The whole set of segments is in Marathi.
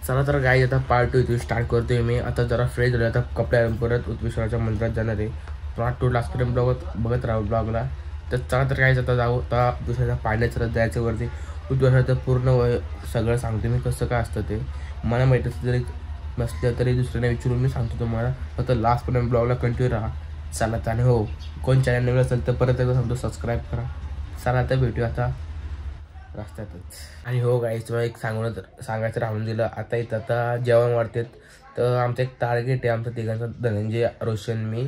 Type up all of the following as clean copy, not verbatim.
चला तर गाईज आता पार्ट 2 इथून स्टार्ट करतोय मी. आता जरा फ्रेश झालो, आता कपडे परत उत्वेश्वराच्या मंदिरात जाणार आहे. पार्ट 2 लास्टपर्यंत बघत राहू ब्लॉगला. तर चला तर गाईज आता जाऊ. आता दुसऱ्याच्या पाण्यात जायचं वरती. उत्वेश्वराचं पूर्ण सगळं सांगतो मी कसं काय असतं ते. मला माहीत असतं जरी नसलं तरी दुसऱ्याने विचारून मी सांगतो तुम्हाला. फक्त लास्टपर्यंत ब्लॉगला कंटिन्यू राहा. चला तर. आणि हो, कोण चॅनल नवीन असेल तर परत एकदा सांगतो सबस्क्राईब करा. चला आता भेटूया आता रस्त्यातच. आणि हो गाईज तुम्हाला एक सांगायचं राहून दिलं. आता इथं आता जेवण वाढतात. तर आमचं एक टार्गेट आहे आमचं तिघांचं, धनंजय, रोशन, मी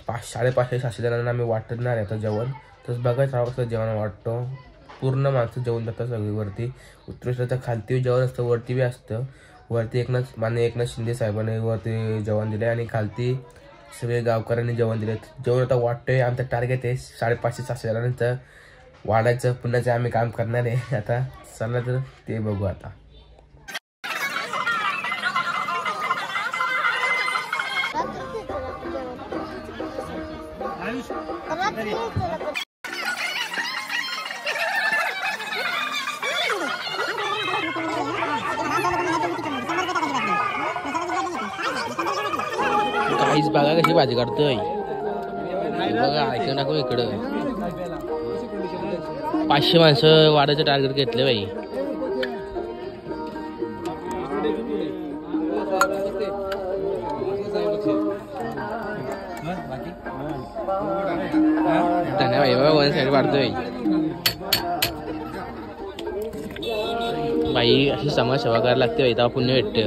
500-550 जणांना आम्ही वाटणार आहे आता जेवण. तर बघायचं राहा कसं जेवण वाटतो. पूर्ण माणसं जेवण जातात सगळी वरती. उत्कृष्टाचं खालती जेवण असतं, वरती बी असतं. वरती एकनाथ शिंदे साहेबांनी वरती जेवण दिलं आणि खालती सगळे गावकऱ्यांनी जेवण दिले. जेवण आता वाटतोय. आमचं टार्गेट आहे 550-600 जणांचं वाढायचं. पुन्हा आम्ही काम करणार आहे. आता चला तर ते बघू आता. काहीच बघा कशी भाजी काढतोय बघा. ऐकू नको इकडं. 500 माणसं वाढायचं टार्गेट घेतले बाई. धन्यवाद बाबा. वन साईड वाढतोय बाई. अशी समाज सेवा करायला लागते बाई, तेव्हा पुण्य भेटते.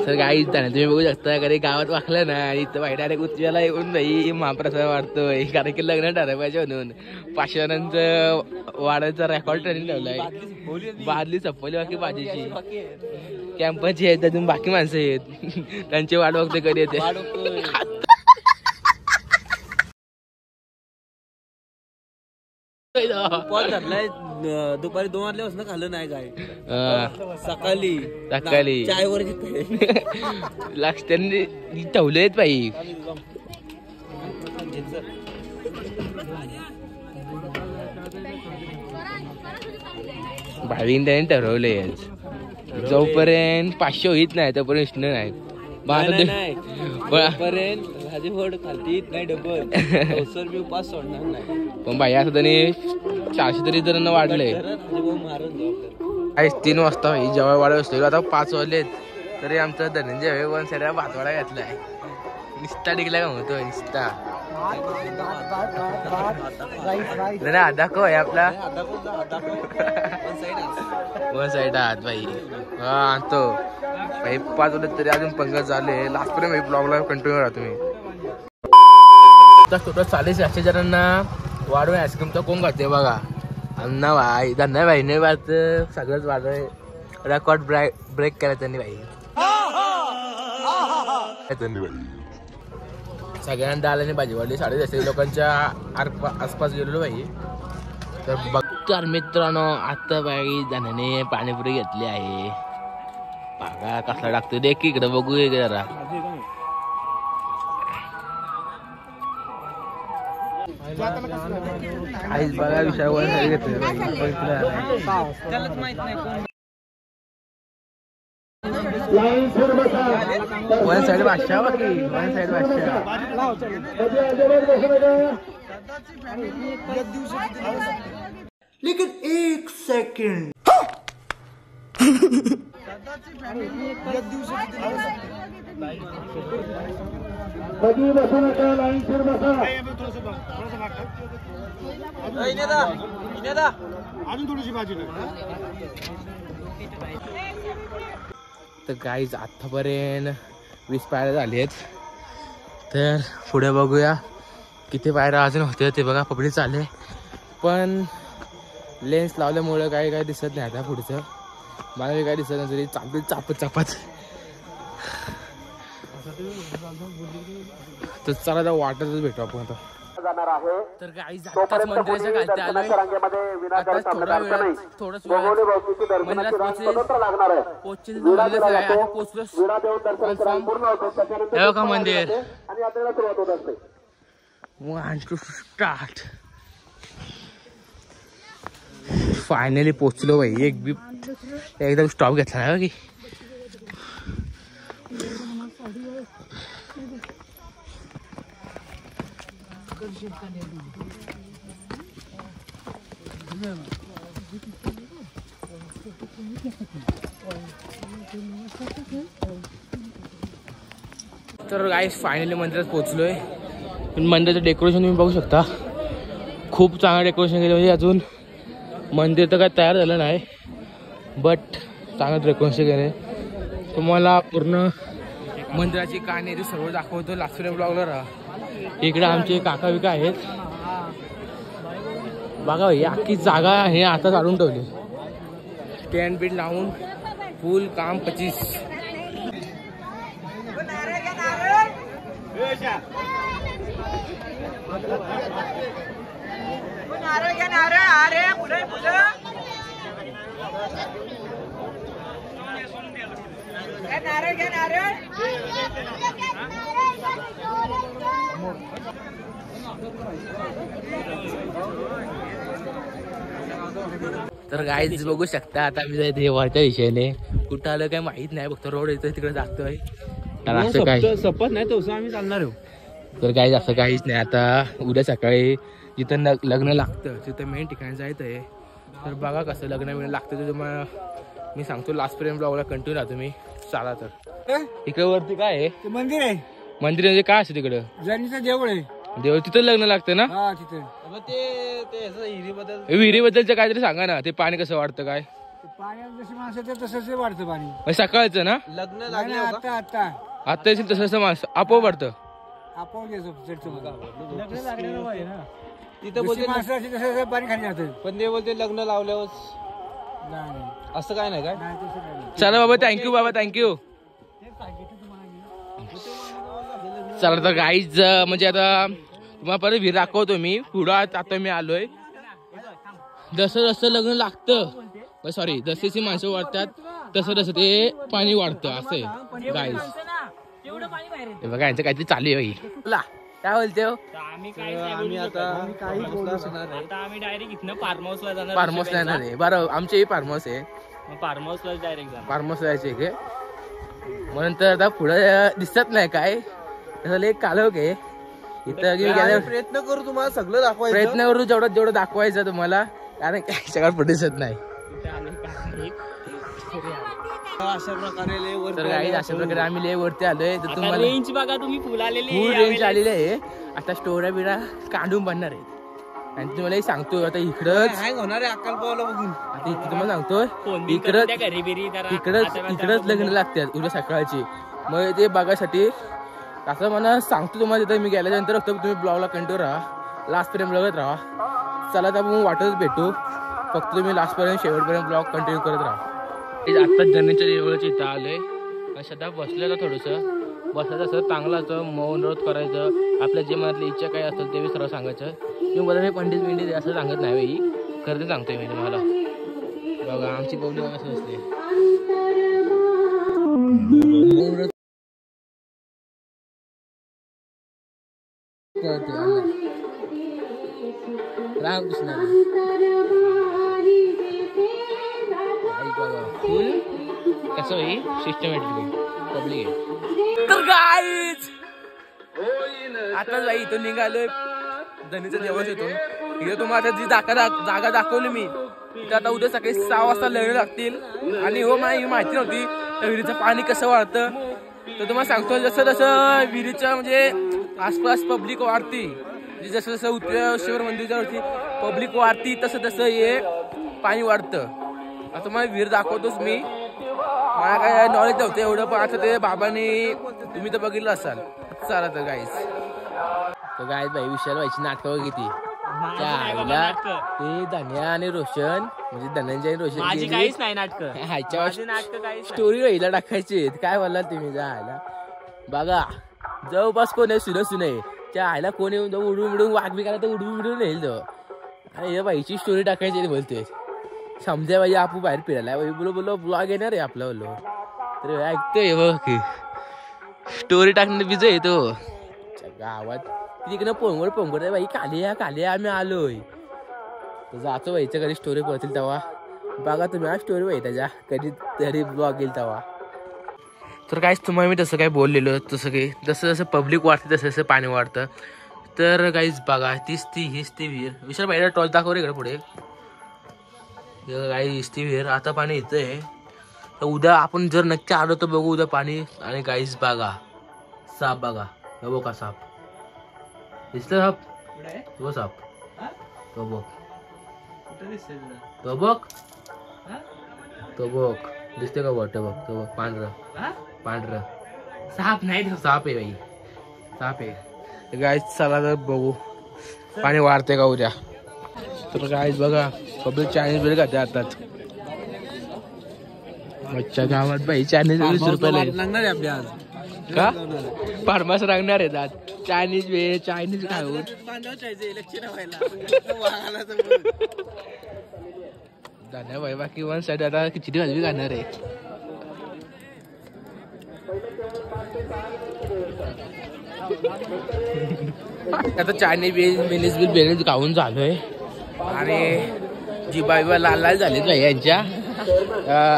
तर काही तुम्ही बघू शकता कधी गावात वाकलं ना इथं बाई डायरेक्ट उच्चाला येऊन बाई महाप्रसाद वाढतोय. कारण की लग्न ठरलं पाहिजे म्हणून 500 जणांचं वाढायचा रेकॉर्ड ट्रेनिंग ठेवलाय. बादली चप्पली बाकी भाजीची कॅम्पची आहेत, अजून बाकी माणसं आहेत त्यांची वाट बघते कधी येते. दुपारी 2 वाजल्यापासून खाल्लं नाही काय. सकाळी चायवर लक्ष त्यांनी ठेवलेत बाई. भावीन त्याने ठरवले जोपर्यंत 500 होईत नाही तोपर्यंत नाही. भाजी खालती नाही डबल मी उपास सोडणार नाही. पण बाई असं त्याने 400 तरी जणांना वाढलंय. 3 वाजता भाई जेव्हा वाढत असतो. आता 5 वाजलेत तरी आमचं धनंजय वन साईड भातवाडा घातलाय. निस्ता टिकला का म्हणतो निस्ता दाखव आहे आपला वन साईड आहात बाई. हा तो भाई 5 वाजले तरी अजून पंगत झाले. लास्टपर्यंत ब्लॉगला कंटिन्यू राहा तुम्ही. टोटल 450 जणांना वाढून आईस्क्रीमचा कोण खाते बघा. अण्णा भाई धन्य भाईने बात सगळंच वाढवय. रेकॉर्ड ब्रेक केला त्यांनी बाई. सगळ्यांना डाळाने भाजी वाढली. 450 लोकांच्या आसपास गेलेलो बाई. तर मित्रांनो आता बाई धन्याने पाणीपुरी घेतली आहे. बघा कसला टाकतो देख इकडे बघू जरा. आईच बघा विषय वन साईड घेतले वन साईड भाषा बाकी वन साईड भाषा. लेकिन 1 सेकंड कधी बसू नका. लाईनशीर बसा. अजून थोडीशी भाजी. तर गाईज आतापर्यंत 20 पायऱ्या झाली आहेत. तर पुढे बघूया किती पायऱ्या अजून होते. ते बघा पब्लिक चालले पण लेन्स लावल्यामुळं काही काय दिसत नाही आता पुढचं. मला काय दिसत नाही तरी चापत तर चला आता वाटतच भेटू आपण आता. तर काही आताच मंदिराच्या खालती आलोय. आताच थोडा वेळ थोडंच मंदिरात पोहोचेल पोहोचलो का मंदिर. 1 to start. फायनली पोचलो भाई. एक बी एकदम स्टॉप घेतला ना की. तर गाईस फायनली मंदिरात पोहोचलोय. मंदिराचं डेकोरेशन तुम्ही बघू शकता. खूप चांगलं डेकोरेशन केलं. म्हणजे अजून मंदिर तर काय तयार झालं नाही बट चांगलं डेकोरेशन केलं. तुम्हाला पूर्ण मंदिराची कहाणी ती सर्व दाखवतो लास्ट ब्लॉगला राहा. इकडे आमचे काका बिका आहेत बघा. ही अख्खी जागा हे आता काढून ठेवली. स्टँड बीट लावून फुल काम 25. तर गाईज बघू शकता आता मी देवाच्या दिशेने कुठं आलं काय माहित नाही. फक्त रोड येतोय तिकडे जातोय. असं काही सपत नाही तसं आम्ही चालणार आहोत. तर गाईज असं काहीच नाही. आता उद्या सकाळी जिथं लग्न लागतं तिथं मेन ठिकाणी जायचं आहे. तर बघा कसं लग्न लागतं ते तुम्हाला मी सांगतो. लास्ट पर्यंत ब्लॉगला कंटिन्यू राहतो मी. चला तर इकडे वरती काय आहे मंदिर आहे. मंदिर म्हणजे काय असतं तिकडं. जर्नीचं देऊळ आहे. देव तिथं लग्न लागतं ना. तिथे विहिरीबद्दलचं काहीतरी सांगा ना. ते पाणी कसं वाढतं काय. पाण्यात जशी माणसं ते तसंच वाढतं पाणी. सकाळचं ना लग्न लागलं आता आता येईल तसं माणसं आपोआप वाढतं. आपोआप लग्न लागणार तिथं बोलते माणसं तसं पाणी खाली जातं. पण ते बोलते लग्न लावल्यावर असं काय नाही काय. चला बाबा थँक्यू बाबा थँक्यू. चला तर गाईज म्हणजे आता तुम्हाला परत विहीर दाखवतो मी. पुढं आता मी आलोय. जसं जसं लग्न लागतं सॉरी जशी माणसं वाढतात तसं तसं ते पाणी वाढतं. असं आहे गाईज. बघा यांचं काहीतरी चालू आहे. काय बोलते आम्ही डायरेक्ट इथनं फार्म हाऊसला जाणार. फार्म हाऊसला येणार आहे. बरं आमचे फार्म हाऊस आहे. फार्म हाऊसला डायरेक्ट फार्म हाऊस जायचे काय म्हणून तर आता पुढे दिसत नाही काय तसं एक कालव घे इथं गेल्यावर प्रयत्न करू तुम्हाला सगळं दाखवायचं. प्रयत्न करू जेवढं दाखवायचं तुम्हाला. कारण काही सगळं पुढे दिसत नाही. अशा प्रकारे तर गाईज अशा प्रकारे आम्ही लय वरती आलोय. तर तुम्हाला रेंज बघा तुम्ही फुल रेंज आलेली आहे. आता स्टोऱ्या बिरा काढून बनणार आहेत. आणि तुम्हाला सांगतोय आता इकडंच होणार आहे अक्कलकोवाला बघून. आता इथे तुम्हाला सांगतोय इकडंच लग्न लागतात उद्या सकाळची. मग ते बघायसाठी असं मला सांगतो तुम्हाला. तिथं मी गेल्यानंतर फक्त तुम्ही ब्लॉगला कंटिन्यू राहा. लास्ट पर्यंत बघत राहा. चला तर आपण वाटतच भेटू. फक्त तुम्ही लास्ट पर्यंत शेवटपर्यंत ब्लॉग कंटिन्यू करत राहा. आत्ताच जर्नीच्या देवळाच्या इथं आलोय. सध्या बसलेलं थोडंसं बसायचं असं चांगलं असं मौन व्रत करायचं. आपल्या जे मनातली इच्छा काय असतं ते सर्व सांगायचं. मी मला पंडित असं सांगत नाही बाई. खरं सांगतोय मी तुम्हाला. बघा आमची पब्लिक असं असते. रामकृष्ण फुल कसं होई सिस्टमॅटिक पब्लिक आहे. तर गाईज आताच बाई इथून निघालोय धनीचं देवळ येतो. इथे तुम्हाला जी जागा दाखवली मी तर आता उद्या सकाळी 6 वाजता लग्न लागतील. आणि हो मला माहिती नव्हती तर विहिरीचं पाणी कसं वाढतं. तर तुम्हाला सांगतो जसं जसं विहिरीचं म्हणजे आसपास पब्लिक वाढती जसं जसं उत्तरेश्वर मंदिरावरती पब्लिक वाढती तसं तसं हे पाणी वाढतं. आता मला विहीर दाखवतोच मी. मला काय नॉलेज नव्हतं एवढं पण आता ते बाबांनी तुम्ही तर बघितलं असाल. चला तर गाईज. तर गाईज भाई विशाल व्हायची नाटकं किती ते धन्या आणि रोशन म्हणजे धनंजय रोशन माझी काहीच नाही नाटक ह्याच्या नाटक काहीच स्टोरी वहीला टाकायची काय बोलला तुम्ही जायला बघा जवळपास कोण आहे सुने त्या आयला कोण येऊन उडून उडून वाघ बी करायला तर उडून येईल तो आणि या बाईची स्टोरी टाकायची बोलतोय समजा पाहिजे आपण बाहेर फिरायला बोलो ब्लॉग येणार आहे आपला बोलो तर ऐकतोय बघ स्टोरी टाकणे बिजो येतो गावात तिकडनं पोंगड बाई काली आम्ही आलोय जातो बाईच्या कधी स्टोरी पळतील तेव्हा बघा तुम्ही हा स्टोरी बाई त्याच्या कधी तरी ब्लॉग येईल तेव्हा तर काहीच तुम्हाला मी तसं काय बोललेलो तसं काही जसं पब्लिक वाढते तसं पाणी वाढतं तर काहीच बघा हीच ती विहीर विशाल बाईला टॉर्च दाखव रे इकडे पुढे काही हीच ती विहीर आता पाणी येतंय तर उद्या आपण जर नक्की आलो तर बघू उद्या पाणी आणि काहीच बघा साप बघा बघू का साप दिसलं साप तो साप तो बघ तो बघ दिसते का वाटत बघ तो बघ पांढरं साप नाही साप आहे बाई साप आहे गाईच चला तर बघू पाणी वाढते का उद्या तर गाईच बघा पब्लिक चायनीज बिल खाते आताच अच्छा गावात बाई चायनीज 20 रुपये लागणार आहे आपल्या आज का फार्मास लागणार आहेत आज चायनीज खाऊन दादा बाई बाकी वन साईड आता खिचडी भाजी खाणार आहे आता चायनीज मेनीज बिल बेनीज खाऊन झालोय आणि जिबा लाल झालेत भाई यांच्या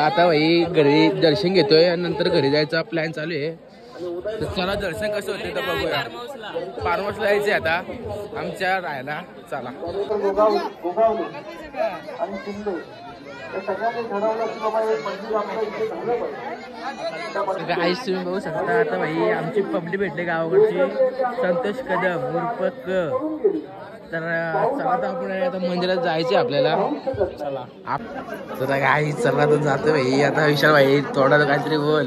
आता भाई घरी दर्शन घेतोय आणि नंतर घरी जायचा प्लॅन चालू आहे तर चला दर्शन कसं होते तर बघूया फार्म हाऊसला जायचंय आता आमच्या राहायला चला गाईस तुम्ही बघू शकता आता भाई आमची पब्लिक भेटले गावाकडची संतोष कदम उर्फ तर चला तर आपण आता मंदिरात जायचे आपल्याला चला तर काही चला तर जातो भाई आता विशाल भाई थोडा काहीतरी बोल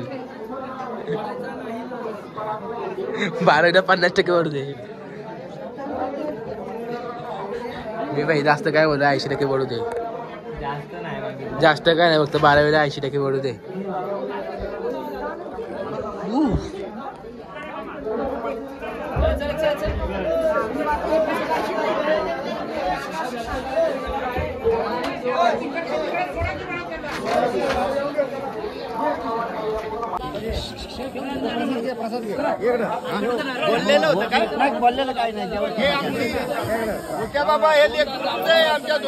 1250% वर दे मी भाई जास्त काय बोलतो 80% पडू दे जास्त काय नाही फक्त 12 80% पडू दे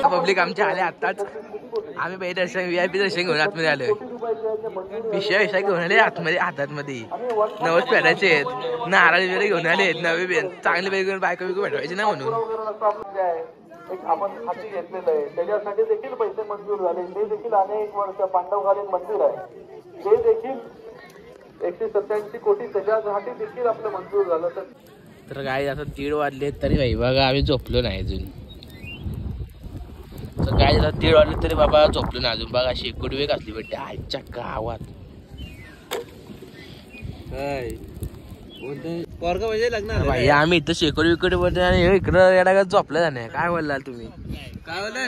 पब्लिक आमच्या आले आताच आम्ही बाई दर्शन VIP दर्शन घेऊन आतमध्ये आलोय पिशव्या घेऊन आले आतमध्ये हातातमध्ये नवस फेडायचे आहेत नारळ वगैरे घेऊन आले नवे चांगले बाई घेऊन बायको बिको भेटवायचे ना म्हणून आपण हाती घेतलेलं आहे त्याच्यासाठी देखील पैसे मंजूर झाले ते देखील अनेक वर्ष पांडवकालीन मंदिर आहे ते देखील 187 कोटी त्याच्यासाठी देखील आपलं मंजूर झालं तर काय आता 1:30 वाजले तरी भाई बघा आम्ही झोपलो नाही अजून तर काय आता 1:30 वाजले तरी बाबा झोपलो नाही अजून बघा शेकोटी वेग असली भेटते आजच्या गावात भाई आम्ही इथं शेकोटी विकोटी बोलतो आणि इकडं येडा झोपलं जाणे काय बोललाल तुम्ही काय बोलला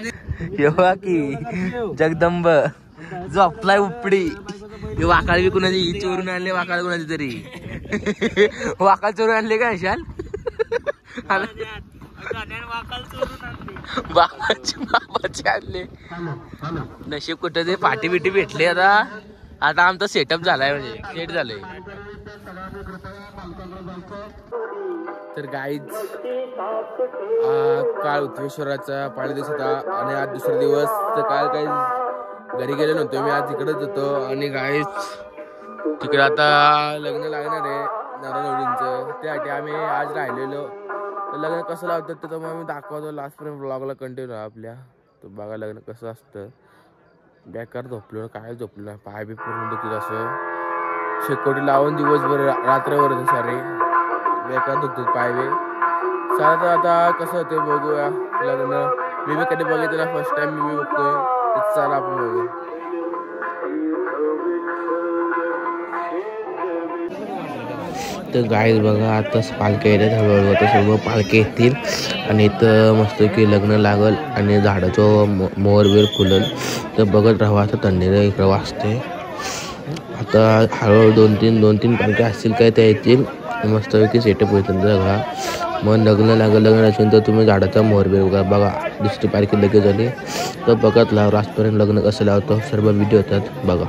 येवा की जगदंब झोपलाय उपडी वाकाळ बी कुणाची चोरून आणले वाकाळ कुणाची तरी वाकाळ चोरून आणले का शाल बाबाचे आणले नशीब कुठं ते पाठी बिटी भेटले आता आमचा सेटअप झालाय म्हणजे सेट झालंय तर गाईज काल उत्वेश्वराचा पहिला दिवस होता आणि आज दुसरा दिवस तर काल काही घरी गेलो नव्हतो मी आज तिकडेच होतो आणि गाईज तिकडे आता लग्न लागणार आहे नारायणचं त्यासाठी आम्ही आज राहिलेलो तर लग्न कसं लावतात तर मग आम्ही दाखवतो लास्टपर्यंत ब्लॉगला कंटिन्यू आपल्या तर बघा लग्न कसं असतं बेकार झोपलो काय झोपलो नाही पाय बी पूर्ण दुखत असं शेकोटी लावून दिवसभर रात्रभर होतं सारे बेकार दुखतात पाय बी सारा तर आता कसं होतं बघूया लग्न मी बी कधी बघितलं फर्स्ट टाइम मी बघतोय चला आपण बघूया तर गाईज बघा आताच पालख्या येतात हळूहळू आता सर्व पालखे येतील आणि इथं मस्त की लग्न लागल आणि झाडाचं मोहर बीर फुलल तर बघत राहा. आता थंडीला इकडं वाजते. आता हळूहळू दोन तीन पालख्या असतील काय त्या येतील मस्तपैकी सेटअप होईल त्यांचा सगळा. मग लग्न असेल तर तुम्ही झाडाचा मोहर बीर बघा. दुसरी पालखी लगेच झाली तर बघत लाव आजपर्यंत लग्न कसं लावतो सर्व व्हिडिओ होतात बघा.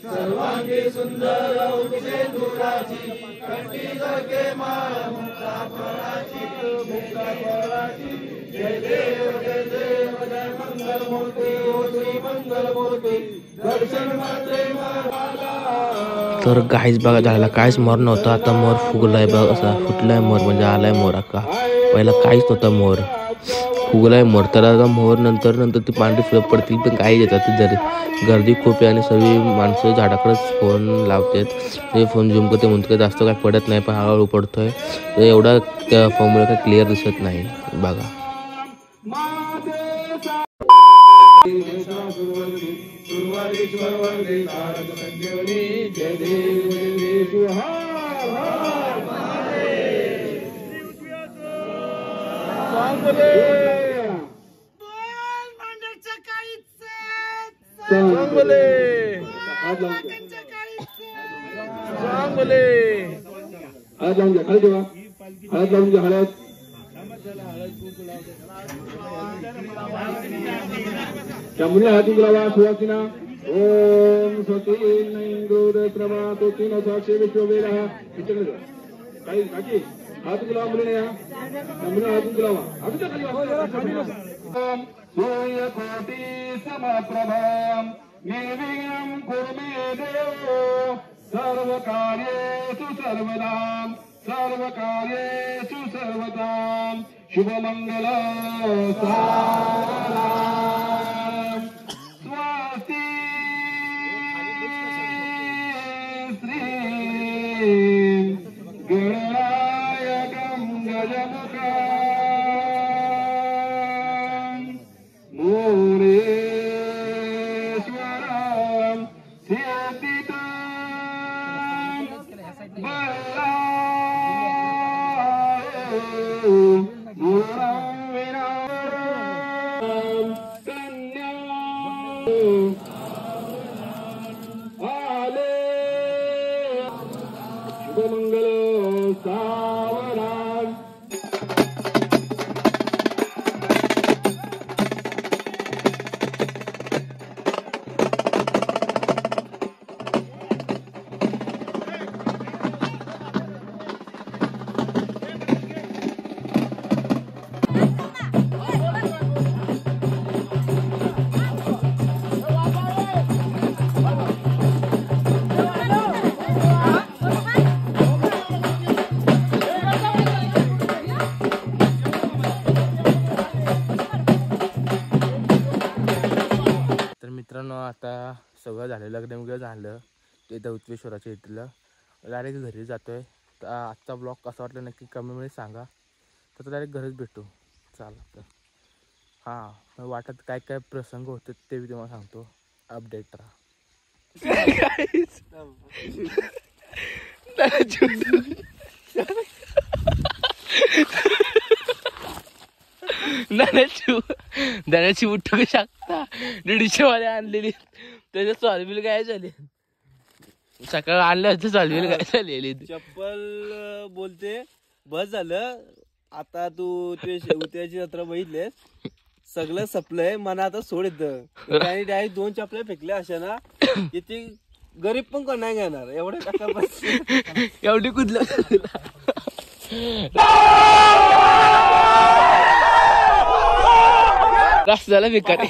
सर्वांगी सुंदर दुराची कंठी जगे माळ मुक्ता फळाची जय देव जय मंगल मूर्ती ओ श्री मंगल मूर्ती दर्शन मात्रे तर गाईज बघा झाला काहीच मोर नव्हता. आता मोर फुगलाय बघ असा फुटलाय मोर म्हणजे आलाय मोर. का पहिला काहीच नव्हता मोर फुगलाय मोर. तर आता मोर नंतर ती पांढरी फुलं पडतील पण काही येतात जरी गर्दी खूप आहे आणि सर्व माणसं झाडाकडेच फोन लावतात. ते फोन झूम करते म्हणतो जास्त काय पडत नाही पण हळूहळू पडतोय तर एवढा त्या फोनमुळे काय क्लिअर दिसत नाही बघा. हळद लावून घ्या खाली ठेवा. हळद लावून घ्या. हळद त्या मुली हळद लावा सुवासिना. ओम स्वस्ति इंद्रद्रमा तो तीन साक्षी विश्ववेदः. काही काकी हात गुलावा मुलीने या मुलीने हात गुलावा. सूर्यकोटि समप्रभा निर्विघ्नं कुरु मे देव सर्वकार्येषु सर्वदा शुभमंगल साराम. स्वस्ति श्री गणनायकं गजमुखं मुरेश्वरं सिद्धितं शुभमंगल सावधान. मित्रांनो आता सगळं झालं लग्न वगैरे झालं ते इथं उत्वेश्वराच्या इथलं डायरेक्ट घरी जातोय. तर आजचा ब्लॉग कसा वाटला नक्की कमेंटमध्ये सांगा. तर डायरेक्ट घरीच भेटू चालेल. तर हां वाटत काय काय प्रसंग होते ते मी तुम्हाला सांगतो. अपडेट राहा. दाण्याची उठू शकता 150 वाले आणलेली त्याच्या सॉलबिल काय झाले सकाळ आणलं होतं सॉलबिल काय झालेली. चप्पल बोलते बस झालं आता तू त्याची जत्रा बघितलेस सगळं सपलंय मला आता सोड येतं. त्याने डायरेक्ट 2 चपल्या फेकल्या अशा ना किती गरीब पण कोण नाही घेणार एवढे टाका बस एवढी कुदलं रस्त्याला भिकारी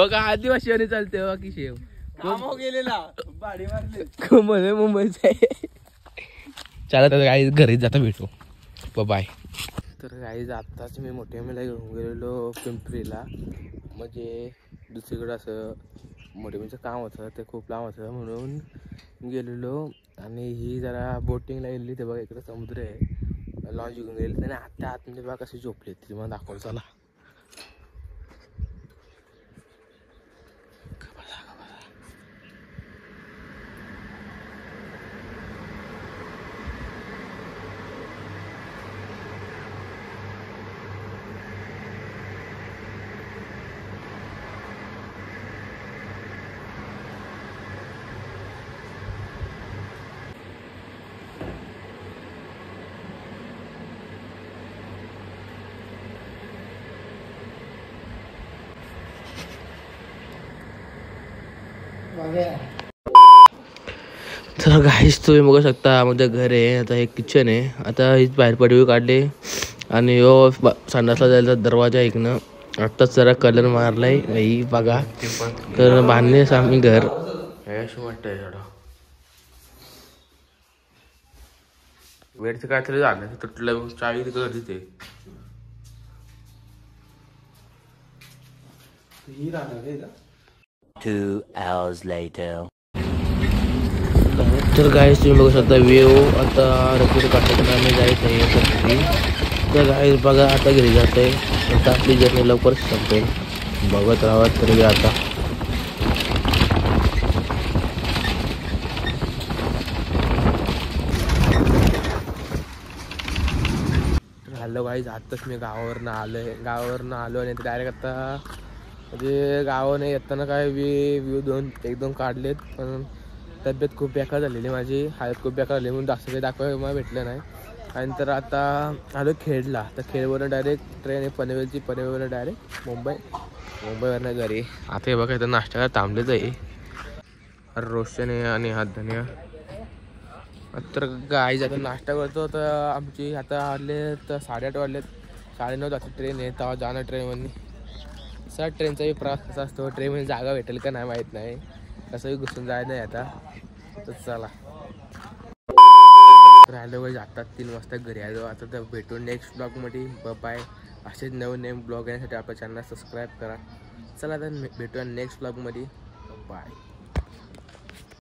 का आदिवासी आणि चालते की शेव गेलेला बाडी मारली म्हणे मुंबईचा आहे. चला तर काही घरीच जाता भेटू. बाय. तर काही आत्ताच मी मोठ्या मेला घेऊन गेलेलो पिंपरीला, म्हणजे दुसरीकडं असं मोठेमीचं काम होतं, ते खूप लांब होतं म्हणून गेलेलो. आणि ही जरा बोटिंगला गेलेली, ते बघा इकडं समुद्र आहे, लॉन्च घेऊन गेली त्याने. आत्ता आतमध्ये बघा कशी झोपली ती, मला दाखवून चला. तर काहीच तुम्ही बघू शकता, माझं घर आहे आता, हे किचन आहे. आता हीच बाहेर पडवी काढली आणि हो संडासला जायला दरवाजा ऐकणं. आत्ताच जरा कलर मारलाय ही बघा. तर बांधलेस आम्ही घर, अशी वाटतंय थोडं वेळचं काहीतरी झालं, तुटलं चावी तिकडे तिथे. Two hours later. तर गाईस तुम्ही बघू शकता व्ह्यू. आता रपूर काढताना आम्ही जायचं आहे. तर गाईस बघा आता घरी जात आहे. आता आपली जर्नी लवकर संपेल, बघत राहा तरी आता. हॅलो गाईस, आत्ताच मी गावावरनं आलो आणि डायरेक्ट आता म्हणजे गावाने येताना काय व्ह्यू एक दोन काढलेत, पण तब्येत खूप बेकार झालेली, माझी हालत खूप बेकार झाली म्हणून जास्त काही दाखवायला मला भेटलं नाही. आणि तर आता आलो खेडला. तर खेडवरून डायरेक्ट ट्रेन आहे पनवेलवरून डायरेक्ट मुंबईवरनं घरी. आता हे बघा इथं नाश्ता थांबलेच आहे, रोशन आहे आणि हात धन्या. तर गाईज आता नाश्ता करतो. तर आमची आता वाजले तर 8:30 वाजलेत, 9:30 वाजता ट्रेन आहे, तेव्हा जाणं ट्रेनमध्ये. सर ट्रेनचाही प्रवास कसा असतो, ट्रेनमध्ये जागा भेटेल का नाही माहीत नाही, कसंही घुसून जायचं नाही आता. तर चला राहिलं पाहिजे. आता 3 वाजता घरी आलो. आता तर भेटू नेक्स्ट ब्लॉगमध्ये. बाय. असेच नवीन ब्लॉग येण्यासाठी आपल्या चॅनलला सबस्क्राईब करा. चला तर भेटूया नेक्स्ट ब्लॉगमध्ये. बाय.